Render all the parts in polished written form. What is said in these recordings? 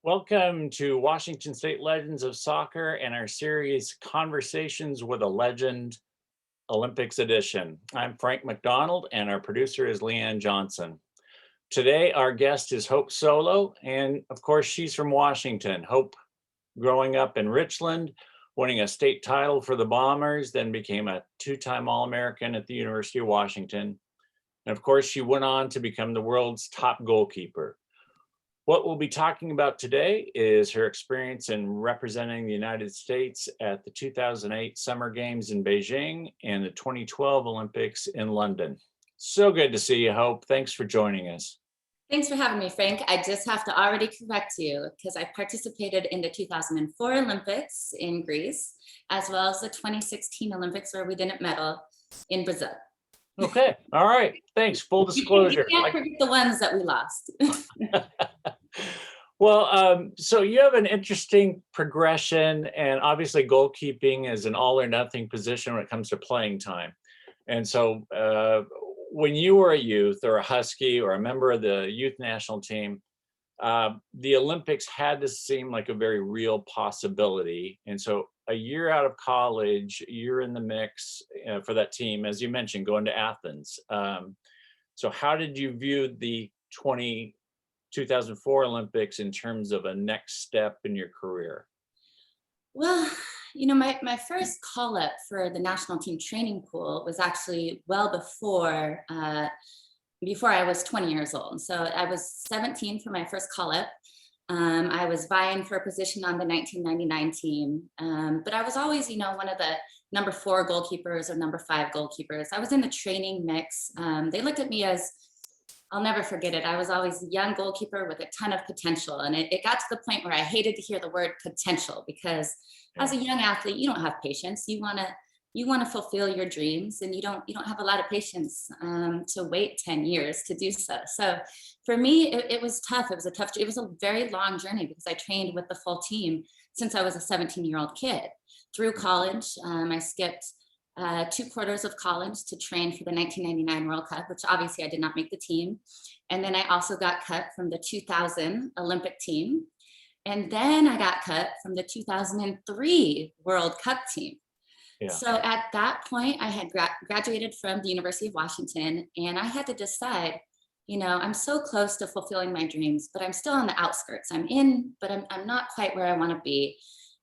Welcome to Washington State Legends of Soccer and our series Conversations with a Legend Olympics Edition. I'm Frank MacDonald and our producer is Leanne Johnson. Today, our guest is Hope Solo, and of course, she's from Washington. Hope, growing up in Richland, winning a state title for the Bombers, then became a two-time All-American at the University of Washington. And of course, she went on to become the world's top goalkeeper. What we'll be talking about today is her experience in representing the United States at the 2008 Summer Games in Beijing and the 2012 Olympics in London. So good to see you, Hope. Thanks for joining us. Thanks for having me, Frank. I just have to already correct you because I participated in the 2004 Olympics in Greece, as well as the 2016 Olympics where we didn't medal in Brazil. Okay, all right, thanks. Full disclosure. You can't forget the ones that we lost. Well, so you have an interesting progression, and obviously goalkeeping is an all or nothing position when it comes to playing time. And so when you were a youth or a Husky or a member of the youth national team, the Olympics had to seem like a very real possibility. And so a year out of college, you're in the mix for that team, as you mentioned, going to Athens. So how did you view the 2004 Olympics in terms of a next step in your career? Well, my first call up for the national team training pool was actually well before I was 20 years old. So I was 17 for my first call up. I was vying for a position on the 1999 team, but I was always, one of the number 4 goalkeepers or number 5 goalkeepers. I was in the training mix. They looked at me as, I'll never forget it. I was always a young goalkeeper with a ton of potential. And it got to the point where I hated to hear the word potential because as a young athlete, you don't have patience. You want to fulfill your dreams and you don't have a lot of patience to wait 10 years to do so. So for me, it was tough. It was a very long journey because I trained with the full team since I was a 17-year-old kid. Through college, I skipped 2 quarters of college to train for the 1999 World Cup, which obviously I did not make the team. And then I also got cut from the 2000 Olympic team. And then I got cut from the 2003 World Cup team. Yeah. So at that point, I had graduated from the University of Washington, and I had to decide, I'm so close to fulfilling my dreams, but I'm still on the outskirts. I'm in, but I'm not quite where I want to be.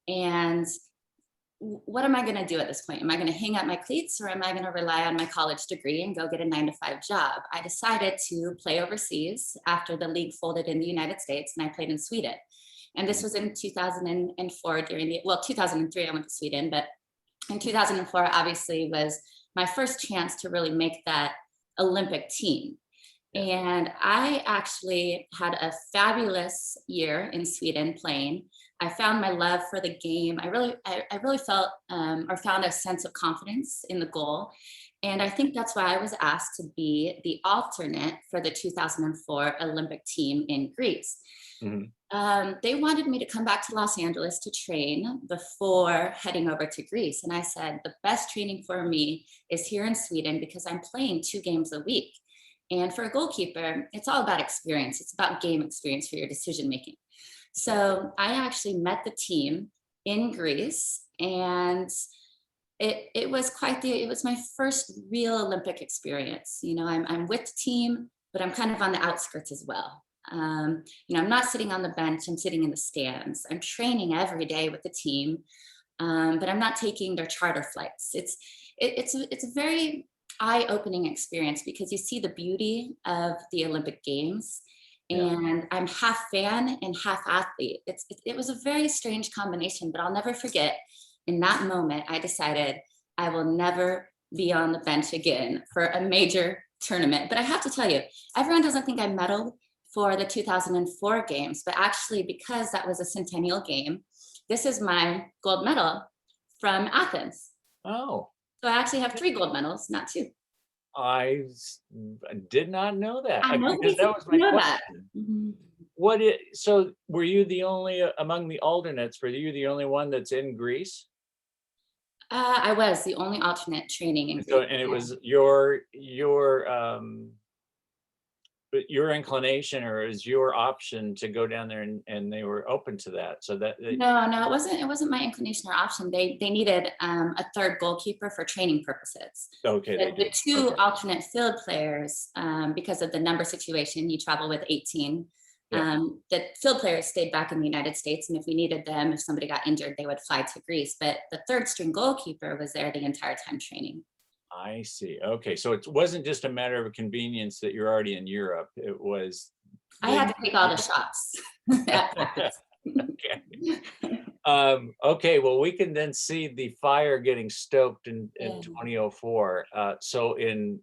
And what am I going to do at this point? Am I going to hang up my cleats or am I going to rely on my college degree and go get a 9-to-5 job? I decided to play overseas after the league folded in the United States, and I played in Sweden. And this was in 2004 2003, I went to Sweden, but in 2004, obviously, was my first chance to really make that Olympic team. And I actually had a fabulous year in Sweden playing. I found my love for the game. I really felt or found a sense of confidence in the goal. And I think that's why I was asked to be the alternate for the 2004 Olympic team in Greece. Mm-hmm. They wanted me to come back to Los Angeles to train before heading over to Greece. And I said, the best training for me is here in Sweden because I'm playing 2 games a week. And for a goalkeeper, it's all about experience. It's about game experience for your decision making. So I actually met the team in Greece, and it was my first real Olympic experience. I'm with the team, but I'm kind of on the outskirts as well. I'm not sitting on the bench, I'm sitting in the stands. I'm training every day with the team, but I'm not taking their charter flights. It's a very eye-opening experience because you see the beauty of the Olympic Games. And I'm half fan and half athlete. It was a very strange combination, but I'll never forget in that moment, I decided I will never be on the bench again for a major tournament. But I have to tell you, everyone doesn't think I medaled for the 2004 games, but actually because that was a centennial game, this is my gold medal from Athens. Oh. So I actually have 3 gold medals, not 2. I did not know that. I know Because that was my question. Mm-hmm. So were you the only, among the alternates, were you the only one that's in Greece? I was the only alternate training in Greece. And it was your but your inclination or is your option to go down there and they were open to that. So that, No, it wasn't my inclination or option. They needed a third goalkeeper for training purposes. okay, they The did. two Okay. alternate field players, because of the number situation, you travel with 18. Yeah, The field players stayed back in the United States, and if we needed them, if somebody got injured, they would fly to Greece. But the third string goalkeeper was there the entire time training. I see. Okay. So it wasn't just a matter of convenience that you're already in Europe. It was I they had to take all the needed. shots at practice. Okay. Okay, well, we can then see the fire getting stoked in Yeah. 2004. So in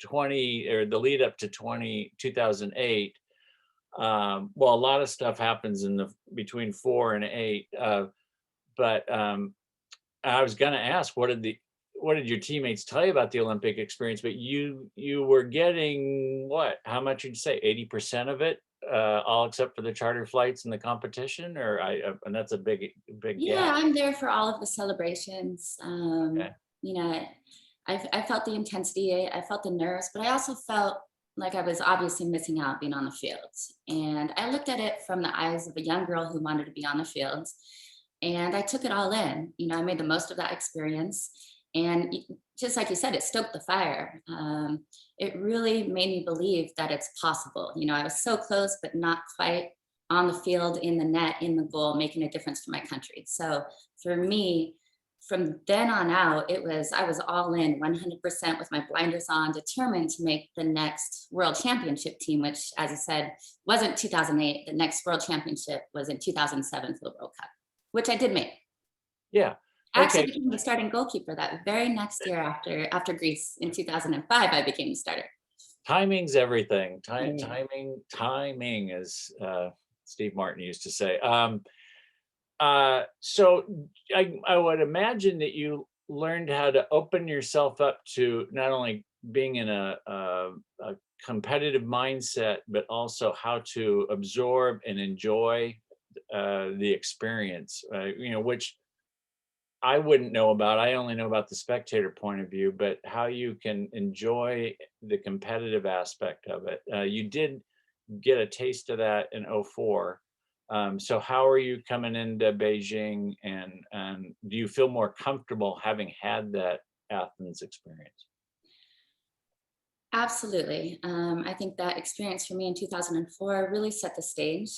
20 or the lead up to 2008, well, a lot of stuff happens in the between 4 and 8. But I was going to ask, what did your teammates tell you about the Olympic experience? But you were getting what? How much would you say? 80% of it, all except for the charter flights and the competition, or and that's a big Yeah, gap. I'm there for all of the celebrations. Okay. You know, I felt the intensity, I felt the nerves, but I also felt like I was obviously missing out being on the fields. And I looked at it from the eyes of a young girl who wanted to be on the fields. And I took it all in. I made the most of that experience. And just like you said, it stoked the fire. It really made me believe that it's possible. I was so close, but not quite on the field, in the net, in the goal, making a difference for my country. So for me, from then on out, I was all in 100% with my blinders on, determined to make the next world championship team, which, as I said, wasn't 2008. The next world championship was in 2007 for the World Cup, which I did make. Yeah. I actually Okay. became the starting goalkeeper that very next year after Greece in 2005. I became the starter. Timing's everything. Yeah. Timing, as Steve Martin used to say. So I would imagine that you learned how to open yourself up to not only being in a competitive mindset, but also how to absorb and enjoy the experience. Which I wouldn't know about. I only know about the spectator point of view, but how you can enjoy the competitive aspect of it. You did get a taste of that in '04. So how are you coming into Beijing, and do you feel more comfortable having had that Athens experience? Absolutely. I think that experience for me in 2004 really set the stage.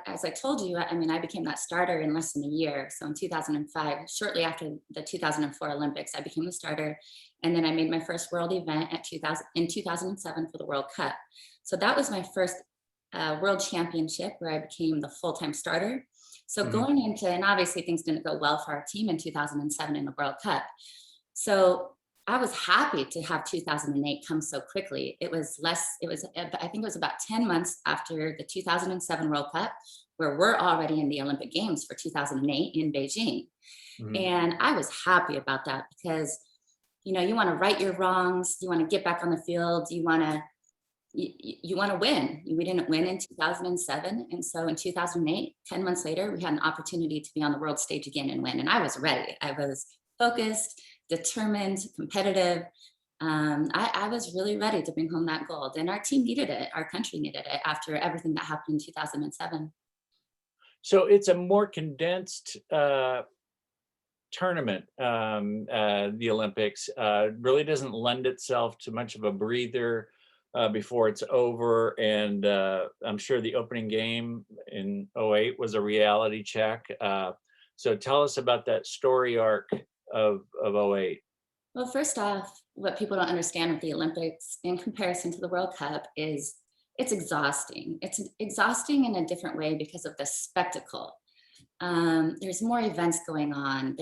As I told you, I mean, I became that starter in less than a year. So in 2005, shortly after the 2004 Olympics, I became the starter. And then I made my first world event in 2007 for the World Cup. So that was my first world championship where I became the full-time starter. So Mhm. going into, and obviously things didn't go well for our team in 2007 in the World Cup. So I was happy to have 2008 come so quickly. I think it was about 10 months after the 2007 World Cup, where we're already in the Olympic Games for 2008 in Beijing. Mhm. And I was happy about that because, you want to right your wrongs, you want to get back on the field, you want to win. We didn't win in 2007. And so in 2008, 10 months later, we had an opportunity to be on the world stage again and win. And I was ready. I was focused, determined, competitive. I was really ready to bring home that gold. And our team needed it. Our country needed it after everything that happened in 2007. So it's a more condensed tournament. The Olympics really doesn't lend itself to much of a breather before it's over. And I'm sure the opening game in '08 was a reality check. So tell us about that story arc of '08. Well, first off, what people don't understand with the Olympics in comparison to the World Cup is it's exhausting. It's exhausting in a different way because of the spectacle. There's more events going on.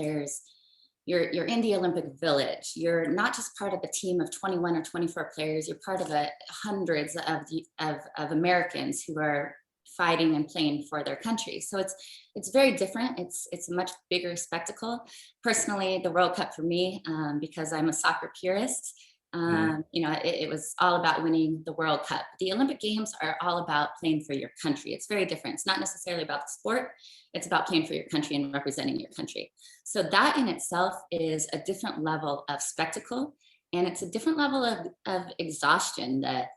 You're in the Olympic Village. You're not just part of a team of 21 or 24 players. You're part of hundreds of Americans who are fighting and playing for their country. So it's very different. It's a much bigger spectacle. Personally, the World Cup for me, because I'm a soccer purist, Mhm. it was all about winning the World Cup. The Olympic Games are all about playing for your country. It's very different. It's not necessarily about the sport. It's about playing for your country and representing your country. So that in itself is a different level of spectacle, and it's a different level of exhaustion that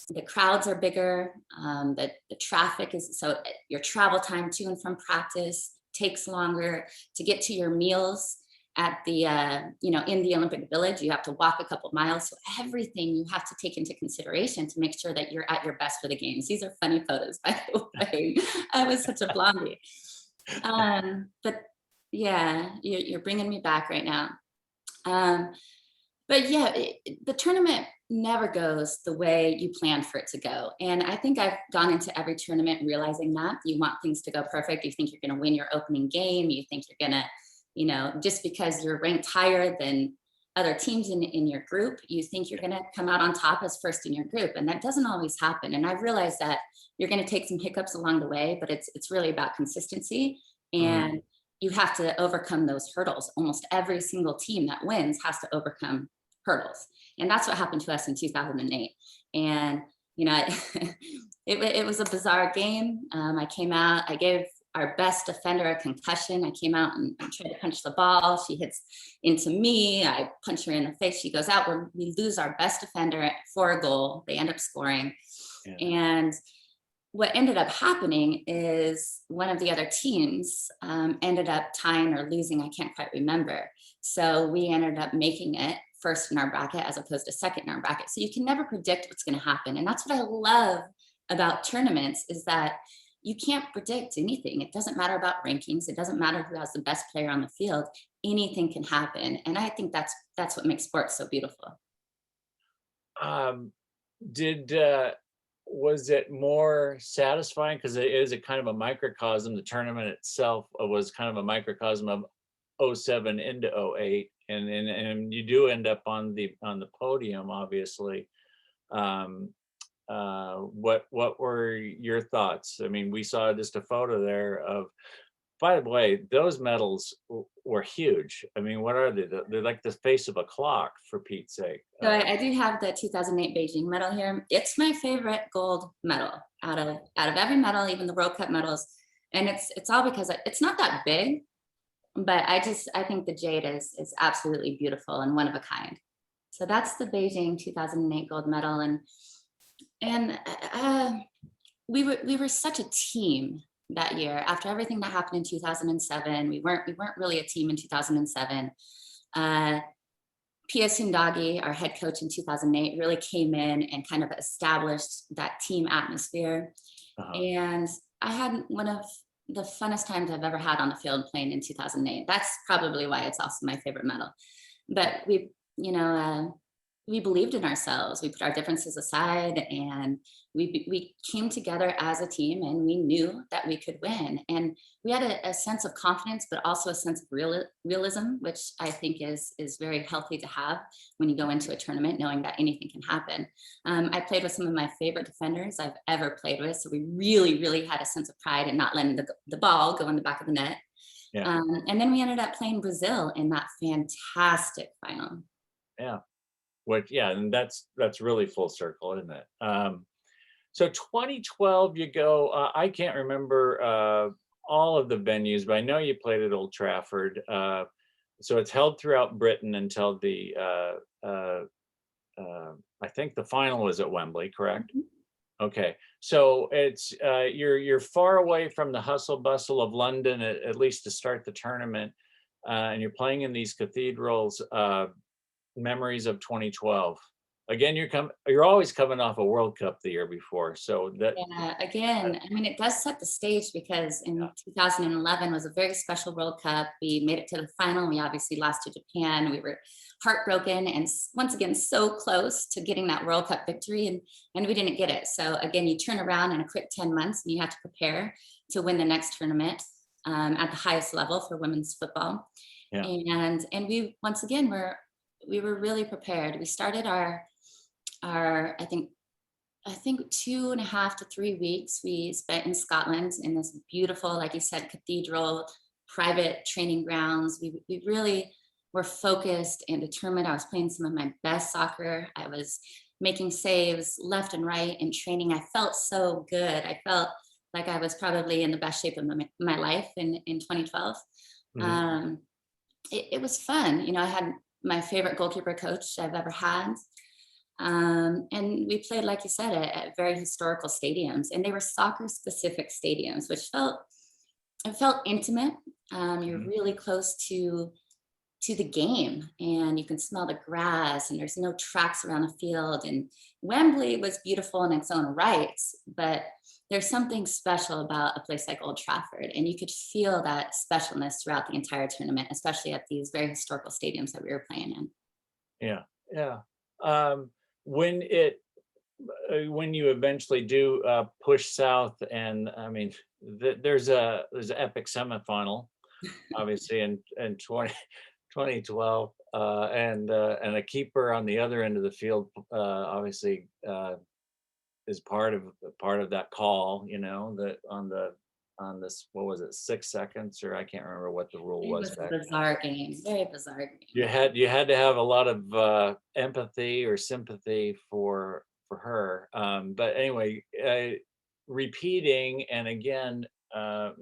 the crowds are bigger. The traffic is, so your travel time to and from practice takes longer. To get to your meals at the, in the Olympic Village, you have to walk a couple miles. So everything you have to take into consideration to make sure that you're at your best for the games. These are funny photos, by the way. I was such a blondie. But yeah, you're bringing me back right now. But yeah, the tournament never goes the way you planned for it to go. And I think I've gone into every tournament realizing that you want things to go perfect. You think you're going to win your opening game. You think you're going to, just because you're ranked higher than other teams in your group, you think you're going to come out on top as first in your group. And that doesn't always happen. And I've realized that you're going to take some hiccups along the way, but it's really about consistency. And you have to overcome those hurdles. Almost every single team that wins has to overcome hurdles. And that's what happened to us in 2008. And, it was a bizarre game. I came out, I gave our best defender a concussion. I came out and tried to punch the ball. She hits into me. I punch her in the face. She goes out. We lose our best defender for a goal. They end up scoring. Yeah. And what ended up happening is one of the other teams ended up tying or losing. I can't quite remember. So we ended up making it first in our bracket as opposed to second in our bracket. So you can never predict what's going to happen. And that's what I love about tournaments, is that you can't predict anything. It doesn't matter about rankings. It doesn't matter who has the best player on the field. Anything can happen. And I think that's what makes sports so beautiful. Was it more satisfying? Because it is a kind of a microcosm. The tournament itself was kind of a microcosm of 07 into 08. And you do end up on the podium, obviously. What were your thoughts? I mean, we saw just a photo there of, by the way, those medals were huge. I mean, what are they? They're like the face of a clock, for Pete's sake. So I do have the 2008 Beijing medal here. It's my favorite gold medal out of every medal, even the World Cup medals. And it's all because it's not that big, but I think the jade is absolutely beautiful and one of a kind. So that's the Beijing 2008 gold medal. And we were such a team that year. After everything that happened in 2007, we weren't really a team in 2007. Pia Sundagi, our head coach in 2008, really came in and kind of established that team atmosphere. And I had one of the funnest times I've ever had on the field playing in 2008. That's probably why it's also my favorite medal. But we believed in ourselves. We put our differences aside, and we came together as a team, and we knew that we could win. And we had a sense of confidence, but also a sense of realism, which I think is very healthy to have when you go into a tournament, knowing that anything can happen. I played with some of my favorite defenders I've ever played with. So we really, really had a sense of pride in not letting the ball go in the back of the net. Yeah. And then we ended up playing Brazil in that fantastic final. Yeah. And that's really full circle, isn't it? So 2012, you go, I can't remember all of the venues, but I know you played at Old Trafford. So it's held throughout Britain until I think the final was at Wembley, correct? Mm-hmm. Okay. So it's, you're far away from the hustle bustle of London, at least to start the tournament. And you're playing in these cathedrals. Memories of 2012. Again, you're always coming off a World Cup the year before, so that again, I mean, it does set the stage, because in 2011 was a very special World Cup. We made it to the final. We obviously lost to Japan. We were heartbroken, and once again so close to getting that World Cup victory, and we didn't get it. So again, you turn around in a quick 10 months, and you have to prepare to win the next tournament at the highest level for women's football. Yeah. And we once again we were really prepared. We started our I think 2.5 to 3 weeks we spent in Scotland in this beautiful, like you said, cathedral, private training grounds. We really were focused and determined. I was playing some of my best soccer. I was making saves left and right in training. I felt so good. I felt like I was probably in the best shape of my life in 2012. Mm-hmm. It was fun. I had my favorite goalkeeper coach I've ever had. And we played, like you said, at very historical stadiums, and they were soccer specific stadiums, which felt intimate. You're Mhm. really close to the game, and you can smell the grass, and there's no tracks around the field. And Wembley was beautiful in its own rights, but there's something special about a place like Old Trafford, and you could feel that specialness throughout the entire tournament, especially at these very historical stadiums that we were playing in. Yeah, yeah. Um, when it when you eventually do push south, and I mean, there's an epic semifinal, obviously in 2012, and a keeper on the other end of the field, obviously, is part of that call. That on this, what was it, 6 seconds, or I can't remember what the rule It was was a back then. bizarre game, very bizarre You game. had to have a lot of empathy or sympathy for her. But anyway, repeating and again,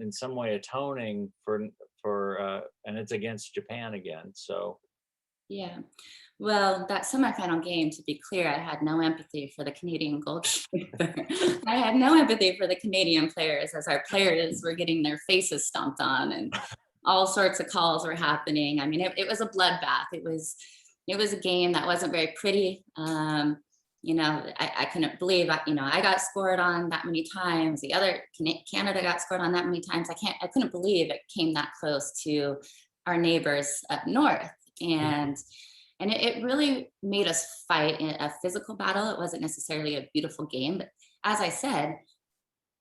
in some way atoning for and it's against Japan again. So Yeah. Well, that semifinal game, to be clear, I had no empathy for the Canadian goalkeeper. I had no empathy for the Canadian players as our players were getting their faces stomped on and all sorts of calls were happening. I mean, it was a bloodbath. It was a game that wasn't very pretty. I couldn't believe I got scored on that many times. The other Canada got scored on that many times. I couldn't believe it came that close to our neighbors up north. And it really made us fight in a physical battle. It wasn't necessarily a beautiful game, but as I said,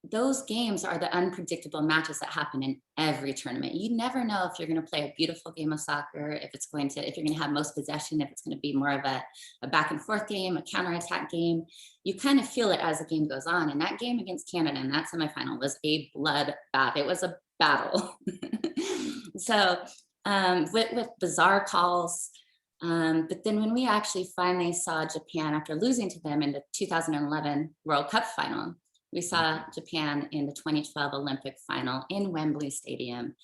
those games are the unpredictable matches that happen in every tournament. You never know if you're going to play a beautiful game of soccer, if you're going to have most possession, if it's going to be more of a back and forth game, a counterattack game. You kind of feel it as the game goes on. And that game against Canada in that semifinal was a bloodbath. It was a battle. So with bizarre calls. But then when we actually finally saw Japan after losing to them in the 2011 World Cup final, we saw Japan in the 2012 Olympic final in Wembley Stadium.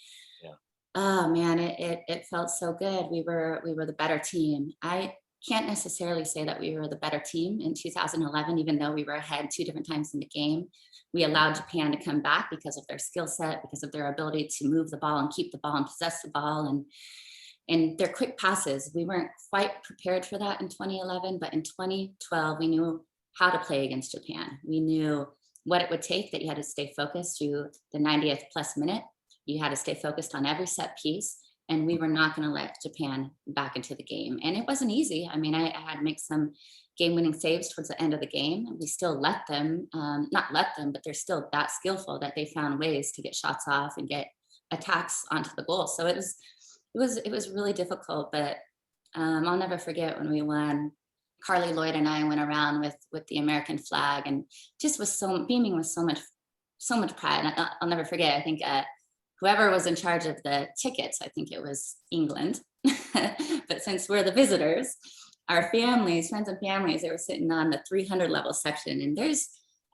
yeah, Oh man, it felt so good. We were the better team. I can't necessarily say that we were the better team in 2011, even though we were ahead two different times in the game. We allowed Japan to come back because of their skill set, because of their ability to move the ball and keep the ball and possess the ball, and their quick passes. We weren't quite prepared for that in 2011, but in 2012, we knew how to play against Japan. We knew what it would take, that you had to stay focused through the 90th plus minute. You had to stay focused on every set piece, and we were not going to let Japan back into the game. And it wasn't easy. I mean, I had to make some game-winning saves towards the end of the game. We still let them, not let them, but they're still that skillful that they found ways to get shots off and get attacks onto the goal. So it was really difficult, but I'll never forget when we won. Carly Lloyd and I went around with the American flag, and just was so beaming with so much pride. And I'll never forget. I think whoever was in charge of the tickets, I think it was England, but since we're the visitors, our families, friends and families, they were sitting on the 300 level section, and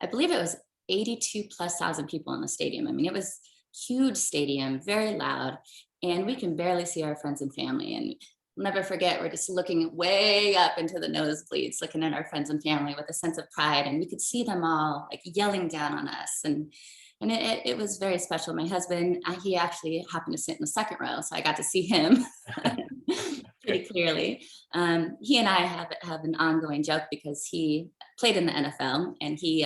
I believe it was 82 plus thousand people in the stadium. I mean, it was huge stadium, very loud, and we can barely see our friends and family. And I'll never forget, we're just looking way up into the nosebleeds, looking at our friends and family with a sense of pride, and we could see them all like yelling down on us. And it was very special. My husband, he actually happened to sit in the second row, so I got to see him pretty clearly. He and I have an ongoing joke because he played in the NFL, and he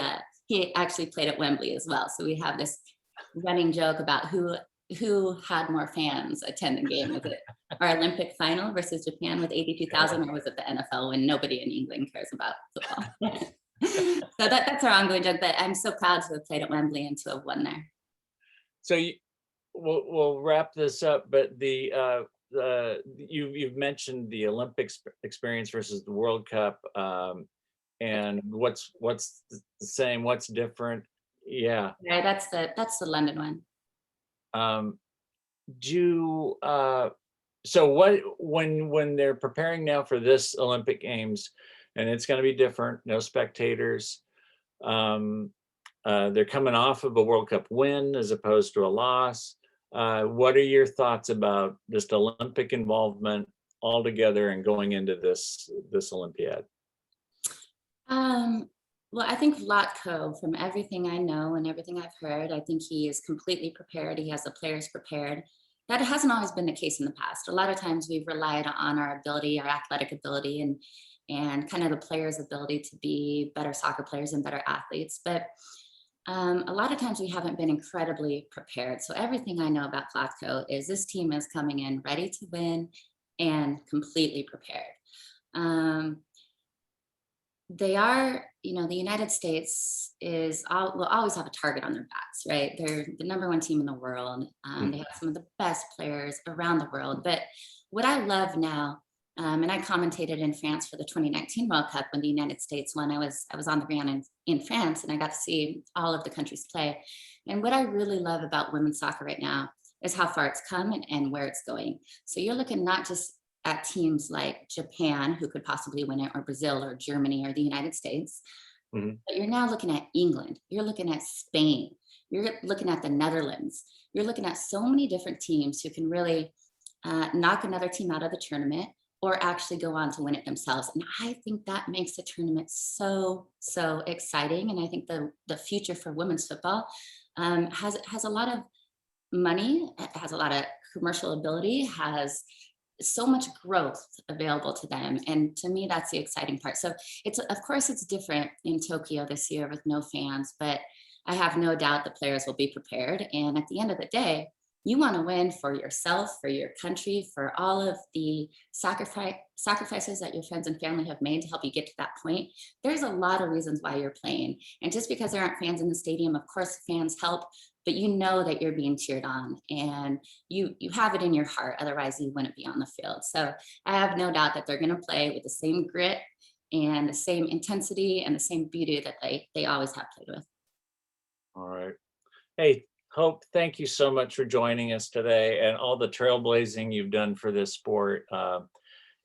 actually played at Wembley as well. So we have this running joke about who had more fans attend the game. Was it our Olympic final versus Japan with 82,000, or was it the NFL when nobody in England cares about football? So that's our ongoing joke. But I'm so proud to have played at Wembley and to have won there. so we'll wrap this up. But you've mentioned the Olympics experience versus the World Cup, and what's the same, what's different? Yeah. Yeah, that's the London one. Um, do so what when they're preparing now for this Olympic Games, and it's going to be different, no spectators. Um, they're coming off of a World Cup win as opposed to a loss. What are your thoughts about just Olympic involvement altogether and going into this Olympiad? Um, well, I think Lotko, from everything I know and everything I've heard, I think he is completely prepared. He has the players prepared. That hasn't always been the case in the past. A lot of times we've relied on our ability, our athletic ability, and kind of the players' ability to be better soccer players and better athletes. But a lot of times we haven't been incredibly prepared. So everything I know about Lotko is this team is coming in ready to win and completely prepared. Um, they are, the United States will always have a target on their backs, right? They're the number one team in the world. They have some of the best players around the world. But what I love now, and I commentated in France for the 2019 World Cup when the United States won. I was on the ground in France, and I got to see all of the countries play. And what I really love about women's soccer right now is how far it's come and where it's going. So you're looking not just at teams like Japan, who could possibly win it, or Brazil, or Germany, or the United States. Mhm. But you're now looking at England, you're looking at Spain, you're looking at the Netherlands, you're looking at so many different teams who can really knock another team out of the tournament or actually go on to win it themselves. And I think that makes the tournament so, so exciting. And I think the future for women's football has a lot of money, has a lot of commercial ability, has so much growth available to them. And to me, that's the exciting part. So it's, of course, it's different in Tokyo this year with no fans, but I have no doubt the players will be prepared. And at the end of the day, you want to win for yourself, for your country, for all of the sacrifices that your friends and family have made to help you get to that point. There's a lot of reasons why you're playing. And just because there aren't fans in the stadium, of course, fans help, but you know that you're being cheered on and you have it in your heart. Otherwise, you wouldn't be on the field. So I have no doubt that they're going to play with the same grit and the same intensity and the same beauty that they always have played with. All right. Hey, Hope, thank you so much for joining us today and all the trailblazing you've done for this sport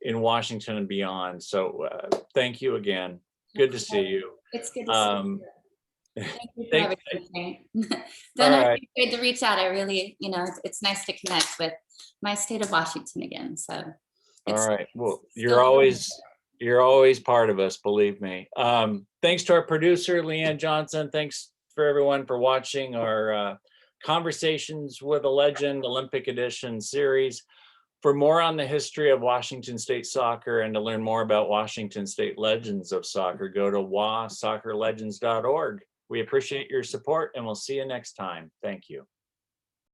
in Washington and beyond. So thank you again. Good to see you. It's good to see Um, you. Thank you for thank, everything. all Don't right. be afraid to reach out. I really, it's nice to connect with my state of Washington again. So All it's right. Well, still you're always part of us, believe me. Thanks to our producer, Leanne Johnson. Thanks for everyone for watching our Conversations with a Legend Olympic Edition series. For more on the history of Washington State soccer and to learn more about Washington State Legends of Soccer, go to wasoccerlegends.org. We appreciate your support and we'll see you next time. Thank you.